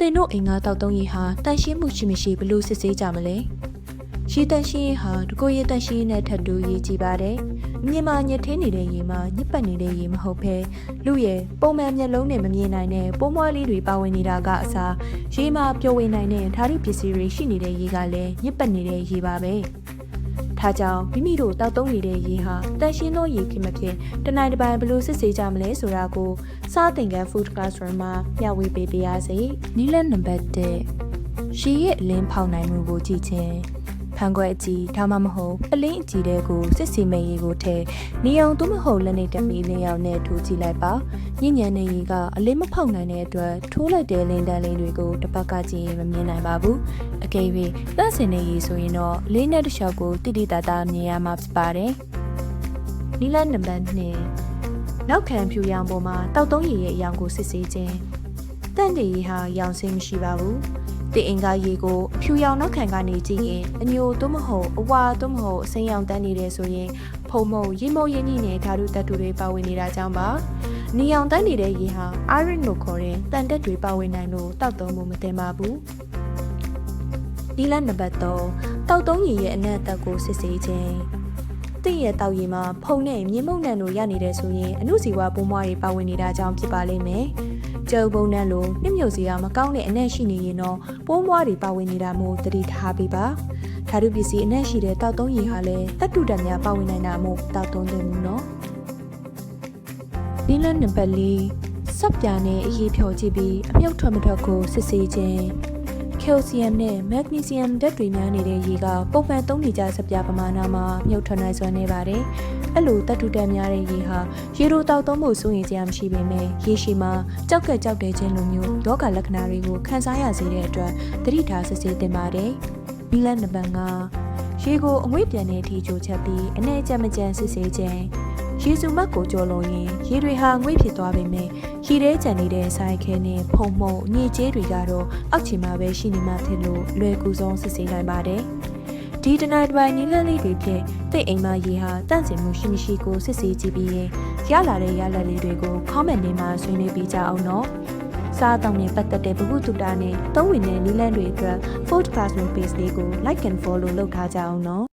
တင်တို့အိမ်ကတောက်သုံးရေဟာတန်ရှင်းမှုရှိမရှိဘလို့စစ်ဆေးကြမလဲရေတန်ရှင်းဟာတကိုရေတန်ရှင်းနဲ့ထပ်တူရေးကြည့်ပါတယ်မြင်မာညထင်းနေတဲ့ရေမှာညစ်ပတ်နေတဲ့ရေမဟုတ်ဘဲလူရဲ့ပုံမှန်မျက်လုံးနဲ့မမြင်နိုင်တဲ့ပိုးမွှားလေးတွေပါဝင်နေတာကအစားရေမှာပျော်ဝင်နိုင်တဲ့ဓာတ်ပစ္စည်းတွေရှိနေတဲ့ရေကလည်းညစ်ပတ်နေတဲ့ရေပါပဲဒါကြောင့်မိမိတို့တောက်သုံးနေတဲ့ရေဟာတန်ရှင်းသောရေခင်မဖြစ်တနိုင်တစ်ပိုင်းဘလို့စစ်ဆေးကြမလဲဆိုတာကိုစားသင်ခန်း Food Classroom မှာမျှဝေပေးပါရစေနည်းလမ်းနံပါတ်1ရေရဲ့အလင်းဖောက်နိုင်မှုကိုကြည့်ခြင်းဖန်ခွက်အကြည့်ဒါမှမဟုတ်အလင်းအကြည့်တဲ့ကိုစစ်စီမဲ့ရေကိုထည့်နေအောင်သို့မဟုတ်လက်နဲ့တက်ပြီးလင်းရောင်နဲ့ထိုးကြည့်လိုက်ပါညဉ့်ညံတဲ့ရေကအလင်းမဖောက်နိုင်တဲ့အတွက်ထိုးလိုက်တဲ့လင်းတန်းလေးတွေကိုတစ်ပတ်ကကြည့်ရင်မမြင်နိုင်ပါဘူးအကယ်၍သန့်စင်တဲ့ရေဆိုရင်တော့လေးနဲ့တစ်လျှောက်ကိုတိတိတတ်တာမြင်ရမှာဖြစ်ပါတယ်နီလန်နံပါတ်2နောက်ခံဖြူရောင်ပေါ်မှာတောက်သုံးရေရဲ့အရောင်ကိုစစ်ဆေးခြင်းတန့်တဲ့ရေဟာရောင်စင်းမရှိပါဘူးတင်အင်္ဂါရေကိုအဖြူရောင်နောက်ခံကနေကြည့်ရင်အညိုသို့မဟုတ်အဝါသို့မဟုတ်အစိမ်းရောင်တန်းနေတယ်ဆိုရင်ဖုံမုံရေမုံရင်းနှီးနဲ့ဓာတုတတ်တူတွေပါဝင်နေတာကြောင့်ပါနီရောင်တန်းနေတဲ့ရေဟာ iron လို့ခေါ်တဲ့တန်တက်တွေပါဝင်နိုင်လို့တောက်သုံးမှုမတင်ပါဘူးဒီလနံပါတ်3တောက်သုံးရေရဲ့အနက်အသက်ကိုစစ်ဆေးခြင်းတင့်ရဲ့တောက်ရည်မှာဖုံနဲ့မြင်းမုံနံတို့ရနေတယ်ဆိုရင်အနုစီဝါပိုးမွှားတွေပါဝင်နေတာကြောင့်ဖြစ်ပါလိမ့်မယ်ကျုပ်ဘုံနံလိုနှိမ့်မြုပ်စီကမကောင်းတဲ့အနက်ရှိနေရင်တော့ပိုးမွှားတွေပါဝင်နေတာမို့သတိထားပေးပါဓာတုပစ္စည်းအနက်ရှိတဲ့တောက်သုံးရေဟာလည်းတတ်တူတတ်များပါဝင်နိုင်တာမို့တောက်သုံးသင့်ဘူးနော်ဒီလနံပါတ်4စပ်ပြာနဲ့အရေးဖြော်ကြည့်ပြီးအမြုပ်ထွက်မထွက်ကိုစစ်ဆေးခြင်းကယ်လ်ဆီယမ်နဲ့မက်ဂနီဆီယမ်ဓာတ်တွေများနေတဲ့ရေကပုံမှန်သုံးနေကြစပ်ပြာပမာဏမှာမြုပ်ထွက်နိုင်စွမ်းနေပါတယ်အဲ့လိုတတ်တူတက်များတဲ့ရေဟာရေတို့တောက်သုံးဖို့စိုးရင်စရာမရှိပေမဲ့ရေရှိမှာကြောက်ကကြောက်တဲ့ခြင်းလိုမျိုးယောဂလက္ခဏာတွေကိုခံစားရစေတဲ့အတွက်သတိထားစစ်ဆေးသင့်ပါတယ်။နီလန်နံပါတ်5ရေကိုအငွေ့ပြန်တဲ့အထိကြိုချက်ပြီးအနည်းကြမ်းမကြမ်းစစ်ဆေးခြင်းရေစုမတ်ကိုကြော်လို့ရင်ရေတွေဟာငွေ့ဖြစ်သွားပေမဲ့ရေထဲကျန်နေတဲ့ဆိုင်ခဲနဲ့ဖုံမှုံညစ်ကြေးတွေကတော့အောက်ခြေမှာပဲရှိနေမှဖြစ်လို့လွယ်ကူဆုံးစစ်ဆေးနိုင်ပါတယ်။ဒီတနိုင်တစ်ပိုင်းနီလန်လေးတွေဖြင့်တိတ်အိမ်မရေဟာတန့်စင်မှုရှိမရှိကိုစစ်ဆေးကြည့်ပြီးရင်ရလာတဲ့ရလဒ်လေးတွေကို comment ထဲမှာဆွေးနွေးပေးကြအောင်နော်။စားတောင်းနဲ့ပတ်သက်တဲ့ဗဟုသုတနဲ့သုံးဝင်တဲ့နီလန်တွေအတွက် Food Classroom page လေးကို like and follow လုပ်ထားကြအောင်နော်။